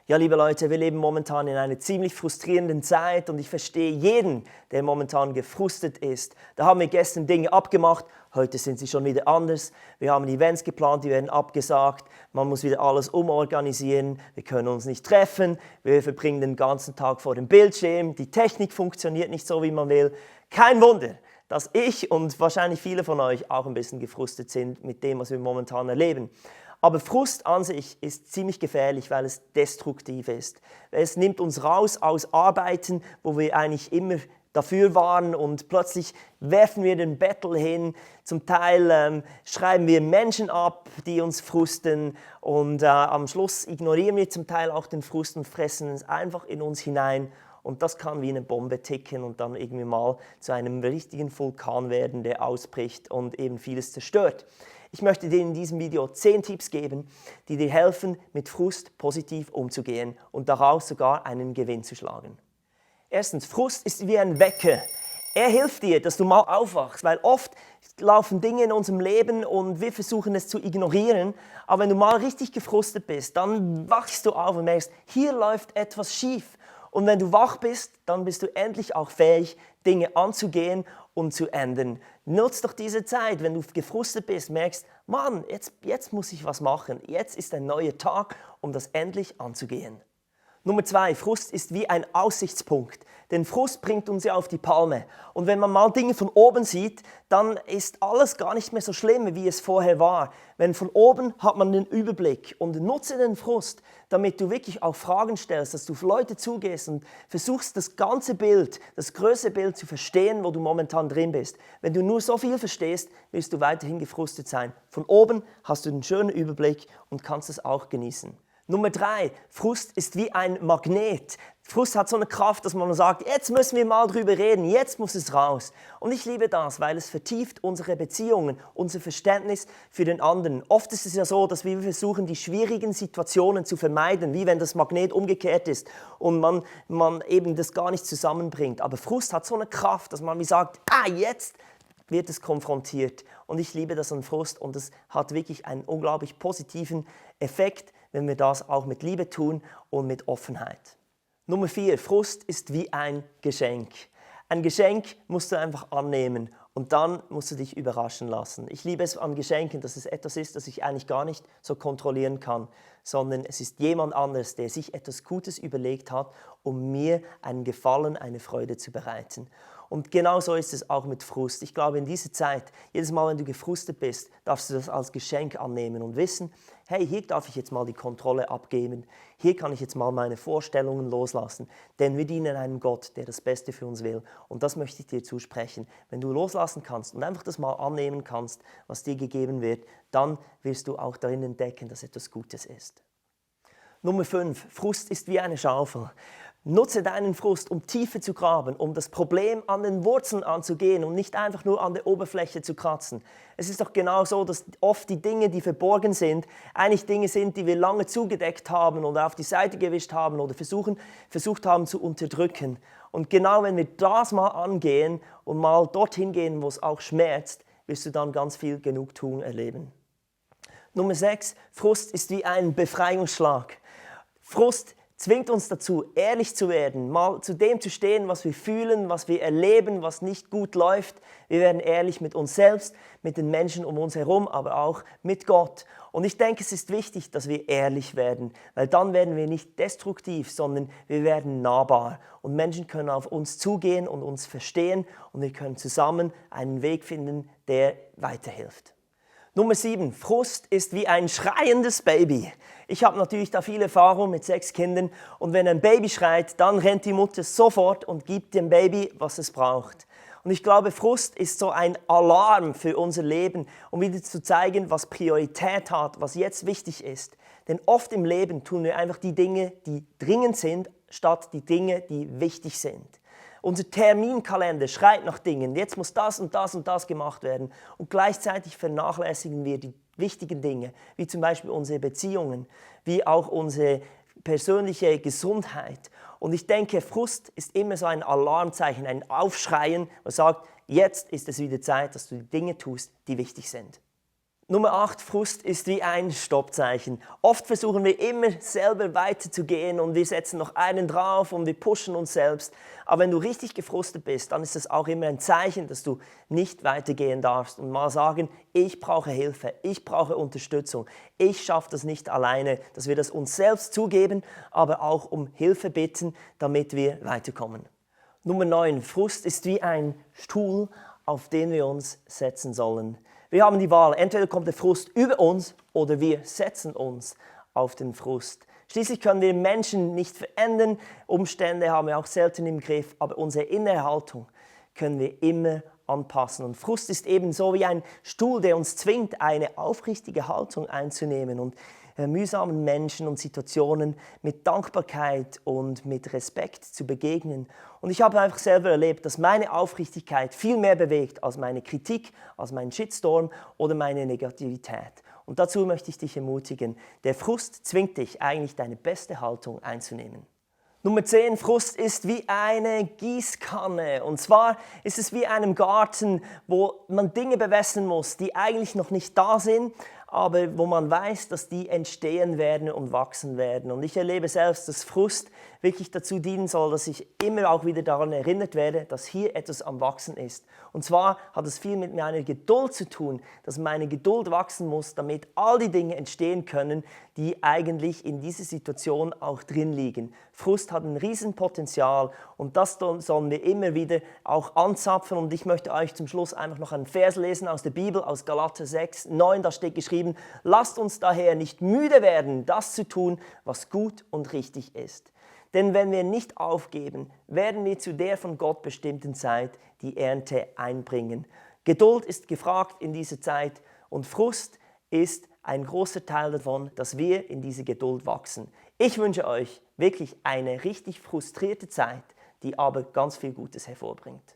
Ja, liebe Leute, wir leben momentan in einer ziemlich frustrierenden Zeit und ich verstehe jeden, der momentan gefrustet ist. Da haben wir gestern Dinge abgemacht, heute sind sie schon wieder anders. Wir haben Events geplant, die werden abgesagt, man muss wieder alles umorganisieren, wir können uns nicht treffen, wir verbringen den ganzen Tag vor dem Bildschirm, die Technik funktioniert nicht so, wie man will. Kein Wunder, dass ich und wahrscheinlich viele von euch auch ein bisschen gefrustet sind mit dem, was wir momentan erleben. Aber Frust an sich ist ziemlich gefährlich, weil es destruktiv ist. Es nimmt uns raus aus Arbeiten, wo wir eigentlich immer dafür waren und plötzlich werfen wir den Battle hin. Zum Teil schreiben wir Menschen ab, die uns frusten und am Schluss ignorieren wir zum Teil auch den Frust und fressen es einfach in uns hinein. Und das kann wie eine Bombe ticken und dann irgendwie mal zu einem richtigen Vulkan werden, der ausbricht und eben vieles zerstört. Ich möchte dir in diesem Video 10 Tipps geben, die dir helfen, mit Frust positiv umzugehen und daraus sogar einen Gewinn zu schlagen. Erstens, Frust ist wie ein Wecker. Er hilft dir, dass du mal aufwachst, weil oft laufen Dinge in unserem Leben und wir versuchen es zu ignorieren. Aber wenn du mal richtig gefrustet bist, dann wachst du auf und merkst, hier läuft etwas schief. Und wenn du wach bist, dann bist du endlich auch fähig, Dinge anzugehen und zu ändern. Nutz doch diese Zeit, wenn du gefrustet bist, merkst, Mann, jetzt muss ich was machen. Jetzt ist ein neuer Tag, um das endlich anzugehen. Nummer 2, Frust ist wie ein Aussichtspunkt. Denn Frust bringt uns ja auf die Palme. Und wenn man mal Dinge von oben sieht, dann ist alles gar nicht mehr so schlimm, wie es vorher war. Wenn von oben hat man den Überblick und nutze den Frust, damit du wirklich auch Fragen stellst, dass du auf Leute zugehst und versuchst das ganze Bild, das größere Bild zu verstehen, wo du momentan drin bist. Wenn du nur so viel verstehst, wirst du weiterhin gefrustet sein. Von oben hast du den schönen Überblick und kannst es auch genießen. Nummer 3, Frust ist wie ein Magnet. Frust hat so eine Kraft, dass man sagt, jetzt müssen wir mal drüber reden, jetzt muss es raus. Und ich liebe das, weil es vertieft unsere Beziehungen, unser Verständnis für den anderen. Oft ist es ja so, dass wir versuchen, die schwierigen Situationen zu vermeiden, wie wenn das Magnet umgekehrt ist und man eben das gar nicht zusammenbringt. Aber Frust hat so eine Kraft, dass man wie sagt, jetzt wird es konfrontiert. Und ich liebe das an Frust und es hat wirklich einen unglaublich positiven Effekt, wenn wir das auch mit Liebe tun und mit Offenheit. Nummer 4, Frust ist wie ein Geschenk. Ein Geschenk musst du einfach annehmen und dann musst du dich überraschen lassen. Ich liebe es an Geschenken, dass es etwas ist, das ich eigentlich gar nicht so kontrollieren kann, sondern es ist jemand anderes, der sich etwas Gutes überlegt hat, um mir einen Gefallen, eine Freude zu bereiten. Und genau so ist es auch mit Frust. Ich glaube, in dieser Zeit, jedes Mal, wenn du gefrustet bist, darfst du das als Geschenk annehmen und wissen, hey, hier darf ich jetzt mal die Kontrolle abgeben, hier kann ich jetzt mal meine Vorstellungen loslassen, denn wir dienen einem Gott, der das Beste für uns will. Und das möchte ich dir zusprechen. Wenn du loslassen kannst und einfach das mal annehmen kannst, was dir gegeben wird, dann wirst du auch darin entdecken, dass etwas Gutes ist. Nummer 5, Frust ist wie eine Schaufel. Nutze deinen Frust, um tiefer zu graben, um das Problem an den Wurzeln anzugehen und nicht einfach nur an der Oberfläche zu kratzen. Es ist doch genau so, dass oft die Dinge, die verborgen sind, eigentlich Dinge sind, die wir lange zugedeckt haben oder auf die Seite gewischt haben oder versucht haben zu unterdrücken. Und genau wenn wir das mal angehen und mal dorthin gehen, wo es auch schmerzt, wirst du dann ganz viel Genugtuung erleben. Nummer 6, Frust ist wie ein Befreiungsschlag. Frust zwingt uns dazu, ehrlich zu werden, mal zu dem zu stehen, was wir fühlen, was wir erleben, was nicht gut läuft. Wir werden ehrlich mit uns selbst, mit den Menschen um uns herum, aber auch mit Gott. Und ich denke, es ist wichtig, dass wir ehrlich werden, weil dann werden wir nicht destruktiv, sondern wir werden nahbar. Und Menschen können auf uns zugehen und uns verstehen und wir können zusammen einen Weg finden, der weiterhilft. Nummer 7, Frust ist wie ein schreiendes Baby. Ich habe natürlich da viel Erfahrung mit 6 Kindern und wenn ein Baby schreit, dann rennt die Mutter sofort und gibt dem Baby, was es braucht. Und ich glaube, Frust ist so ein Alarm für unser Leben, um wieder zu zeigen, was Priorität hat, was jetzt wichtig ist. Denn oft im Leben tun wir einfach die Dinge, die dringend sind, statt die Dinge, die wichtig sind. Unser Terminkalender schreit nach Dingen, jetzt muss das und das und das gemacht werden und gleichzeitig vernachlässigen wir die wichtigen Dinge, wie zum Beispiel unsere Beziehungen, wie auch unsere persönliche Gesundheit. Und ich denke, Frust ist immer so ein Alarmzeichen, ein Aufschreien, was sagt, jetzt ist es wieder Zeit, dass du die Dinge tust, die wichtig sind. Nummer 8, Frust ist wie ein Stoppzeichen. Oft versuchen wir immer selber weiterzugehen und wir setzen noch einen drauf und wir pushen uns selbst. Aber wenn du richtig gefrustet bist, dann ist das auch immer ein Zeichen, dass du nicht weitergehen darfst und mal sagen, ich brauche Hilfe, ich brauche Unterstützung, ich schaffe das nicht alleine, dass wir das uns selbst zugeben, aber auch um Hilfe bitten, damit wir weiterkommen. Nummer 9, Frust ist wie ein Stuhl, auf den wir uns setzen sollen. Wir haben die Wahl, entweder kommt der Frust über uns oder wir setzen uns auf den Frust. Schließlich können wir Menschen nicht verändern, Umstände haben wir auch selten im Griff, aber unsere innere Haltung können wir immer anpassen. Und Frust ist ebenso wie ein Stuhl, der uns zwingt, eine aufrichtige Haltung einzunehmen und mühsamen Menschen und Situationen mit Dankbarkeit und mit Respekt zu begegnen. Und ich habe einfach selber erlebt, dass meine Aufrichtigkeit viel mehr bewegt als meine Kritik, als mein Shitstorm oder meine Negativität. Und dazu möchte ich dich ermutigen, der Frust zwingt dich eigentlich deine beste Haltung einzunehmen. Nummer 10, Frust ist wie eine Gießkanne. Und zwar ist es wie einem Garten, wo man Dinge bewässern muss, die eigentlich noch nicht da sind, aber wo man weiß, dass die entstehen werden und wachsen werden. Und ich erlebe selbst, dass Frust wirklich dazu dienen soll, dass ich immer auch wieder daran erinnert werde, dass hier etwas am Wachsen ist. Und zwar hat es viel mit meiner Geduld zu tun, dass meine Geduld wachsen muss, damit all die Dinge entstehen können, die eigentlich in dieser Situation auch drin liegen. Frust hat ein Riesenpotenzial und das sollen wir immer wieder auch anzapfen. Und ich möchte euch zum Schluss einfach noch einen Vers lesen aus der Bibel, aus Galater 6, 9, da steht geschrieben: Lasst uns daher nicht müde werden, das zu tun, was gut und richtig ist. Denn wenn wir nicht aufgeben, werden wir zu der von Gott bestimmten Zeit die Ernte einbringen. Geduld ist gefragt in dieser Zeit und Frust ist ein großer Teil davon, dass wir in diese Geduld wachsen. Ich wünsche euch wirklich eine richtig frustrierte Zeit, die aber ganz viel Gutes hervorbringt.